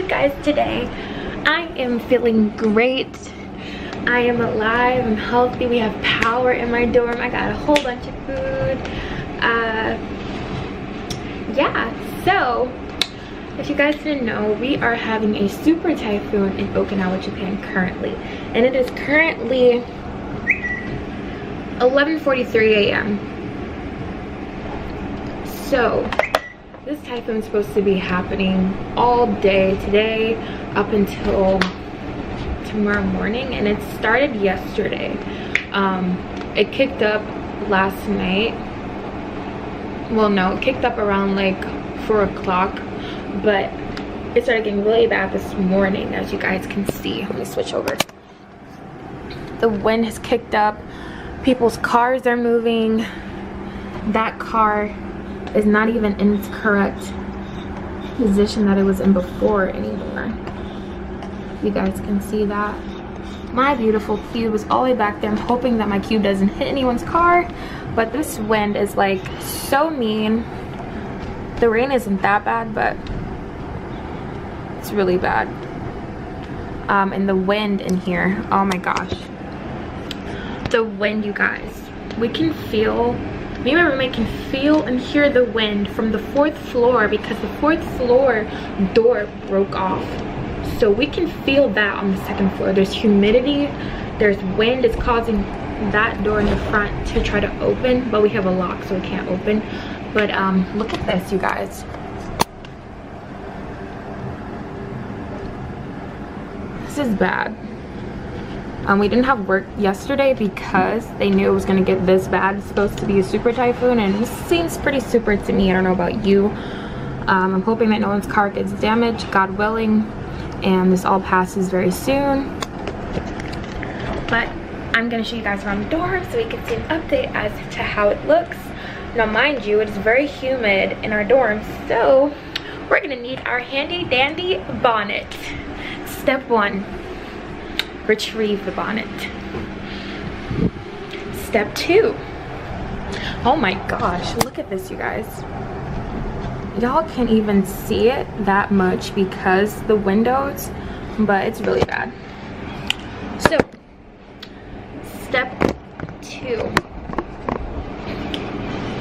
you guys today? I am feeling great. I am alive, I'm healthy, we have power in my dorm. I got a whole bunch of food. Yeah, so if you guys didn't know, we are having a super typhoon in Okinawa, Japan currently. And it is currently 11:43 a.m. So this typhoon is supposed to be happening all day today up until tomorrow morning, and it started yesterday. It kicked up last night. Well, no, it kicked up around like 4 o'clock, but it started getting really bad this morning, as you guys can see. Let me switch over. The wind has kicked up. People's cars are moving. That car is not even in its correct position that it was in before anymore. You guys can see that. My beautiful cube is all the way back there. I'm hoping that my cube doesn't hit anyone's car, but this wind is like so mean. The rain isn't that bad, but it's really bad. And the wind in here, oh my gosh. The wind, you guys. We can feel, me and my roommate can feel and hear the wind from the 4th floor because the 4th floor door broke off. So we can feel that on the 2nd floor. There's humidity, there's wind. It's causing that door in the front to try to open, but we have a lock so it can't open. But look at this, you guys. This is bad. We didn't have work yesterday because they knew it was going to get this bad. It's supposed to be a super typhoon, and this seems pretty super to me. I don't know about you. I'm hoping that no one's car gets damaged, God willing, and this all passes very soon. But I'm going to show you guys around the dorm so we can see an update as to how it looks. Now, mind you, it's very humid in our dorm, so we're going to need our handy dandy bonnet. Step 1. Retrieve the bonnet. Step 2. Oh my gosh, look at this, you guys. Y'all can't even see it that much because the windows, but it's really bad. So step 2,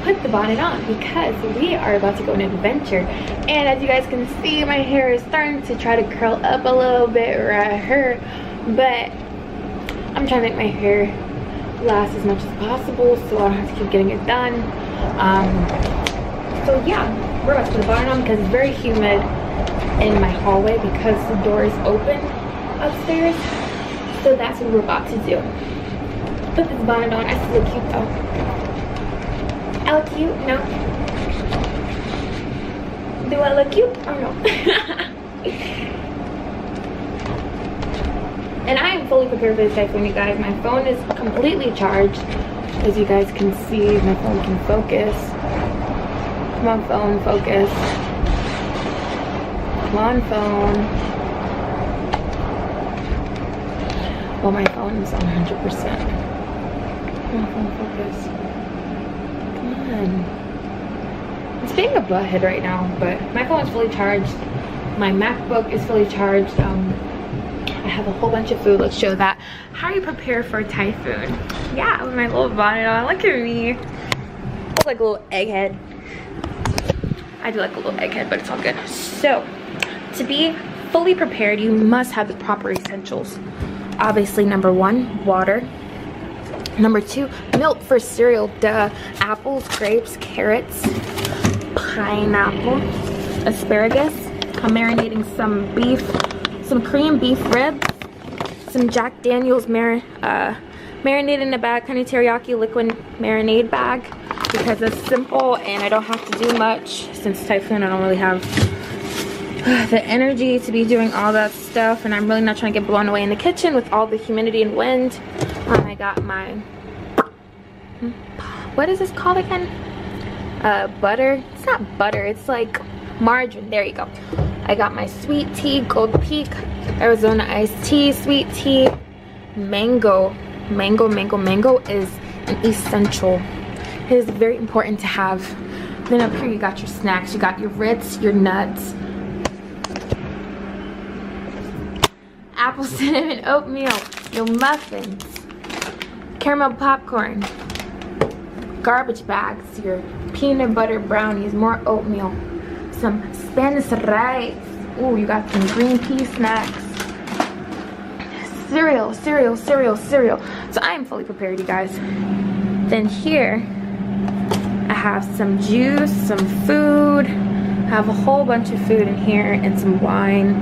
put the bonnet on because we are about to go on an adventure. And as you guys can see, my hair is starting to try to curl up a little bit right here, but I'm trying to make my hair last as much as possible so I don't have to keep getting it done. So yeah, we're about to put the bonnet on because it's very humid in my hallway because the door is open upstairs. So that's what we're about to do. Put this bonnet on. I still look cute though. I look cute? No? Do I look cute or no? And I am fully prepared for this typhoon, you guys. My phone is completely charged. As you guys can see, my phone can focus. Come on, phone, focus. Come on, phone. Well, my phone is on 100%. Come on, phone, focus. Come on. It's being a butthead right now, but my phone is fully charged. My MacBook is fully charged. I have a whole bunch of food. Let's show that. How you prepare for a typhoon? Yeah, with my little bonnet on. Look at me. I look like a little egghead. I do like a little egghead, but it's all good. So, to be fully prepared, you must have the proper essentials. Obviously, number 1, water. Number 2, milk for cereal. Duh. Apples, grapes, carrots, pineapple, asparagus. I'm marinating some beef, some Korean beef ribs, some Jack Daniels marinated in a bag, kind of teriyaki liquid marinade bag, because it's simple and I don't have to do much. Since typhoon, I don't really have the energy to be doing all that stuff, and I'm really not trying to get blown away in the kitchen with all the humidity and wind. I got my, what is this called again? Butter. It's not butter, it's like margarine. There you go. I got my sweet tea, Gold Peak, Arizona iced tea, sweet tea, mango. Mango is an essential. It is very important to have. Then up here you got your snacks. You got your Ritz, your nuts. apple cinnamon oatmeal, no muffins, caramel popcorn, garbage bags, your peanut butter brownies, more oatmeal, some Spanish rice. Ooh, you got some green pea snacks. Cereal. So I am fully prepared, you guys. Then here, I have some juice, some food. I have a whole bunch of food in here and some wine.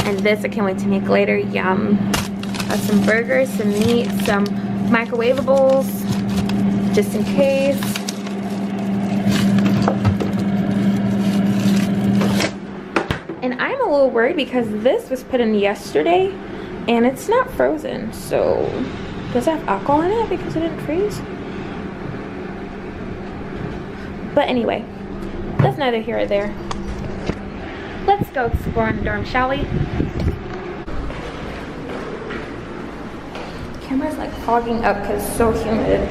And this I can't wait to make later. Yum. Some burgers, some meat, some microwavables, just in case. And I'm a little worried because this was put in yesterday and it's not frozen. So does it have alcohol in it because it didn't freeze? But anyway, that's neither here or there. Let's go explore in the dorm, shall we? Camera's like fogging up because it's so humid.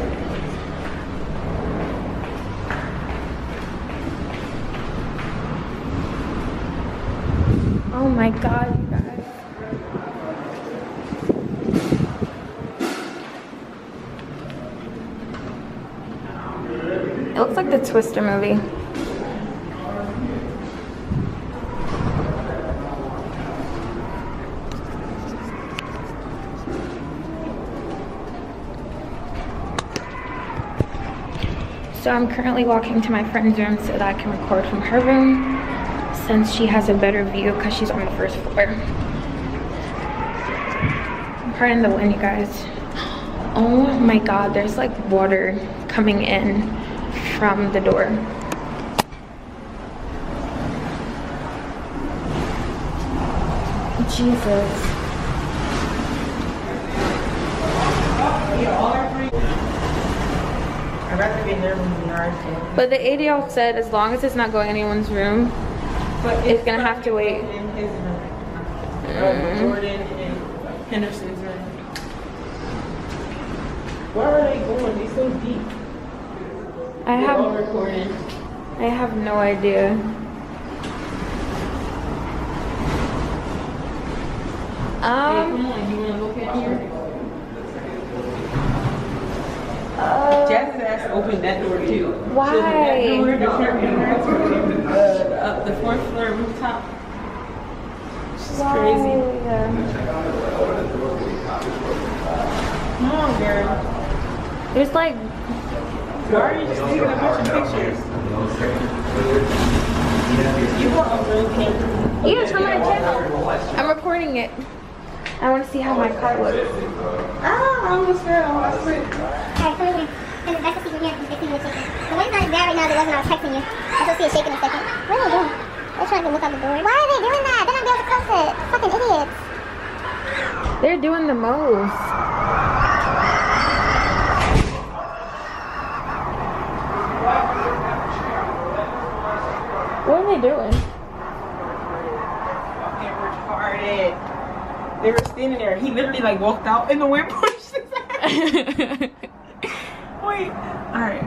Oh my god, you guys. It looks like the Twister movie. So I'm currently walking to my friend's room so that I can record from her room, since she has a better view because she's on the first floor. Pardon the wind, you guys. Oh my god, there's like water coming in from the door. Jesus. I'd rather be in their room than ours. But the ADL said as long as it's not going in anyone's room, But it's gonna have to wait. In his room. Jordan and Henderson's room. Where are they going? They're so deep. They're all recording. I have no idea. Hey, come on, you wanna look at here? Jasmine's ass opened that door too. Why? She opened that door, the fourth floor rooftop. She's crazy. Come on, girl. There's like, Why are you just taking a bunch of pictures? You want a real camera? yeah, it's on my channel. I'm recording it. I want to see how my car looks. Ah, I almost fell. I slipped. Alright, come here. Because that's the secret here. They see you shaking. The wind's not bad right now. There wasn't. I was texting you. I will see it shaking in a second. What are they doing? They're trying to look out the door. Why are they doing that? They're not able to close it. Fucking idiots. They're doing the most. What are they doing? They were retarded. They were standing there. He literally like walked out and the wind pushed his ass. Wait. Alright.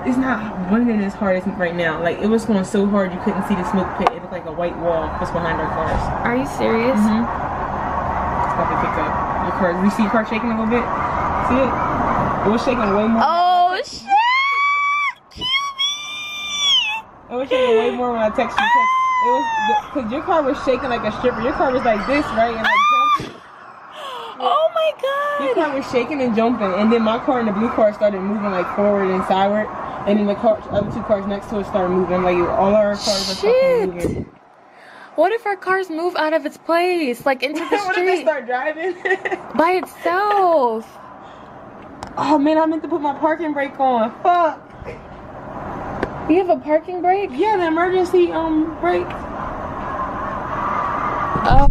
It's not running as hard as right now. Like it was going so hard you couldn't see the smoke pit. It looked like a white wall was behind our cars. Are you serious? Mm-hmm. It's about to pick up. Your car. You see your car shaking a little bit? See it? It was shaking way more. Oh shit! It was shaking way more when I texted you. It was because your car was shaking like a stripper. Your car was like this, right? And like jumping. Oh my Your god! car was shaking and jumping, and then my car and the blue car started moving like forward and sideward, and then the other two cars next to it started moving. Like all our cars are fucking moving. What if our cars move out of its place, like into the What if they street start driving? by itself? Oh man, I meant to put my parking brake on. Fuck. You have a parking brake? Yeah, the emergency brake. Oh.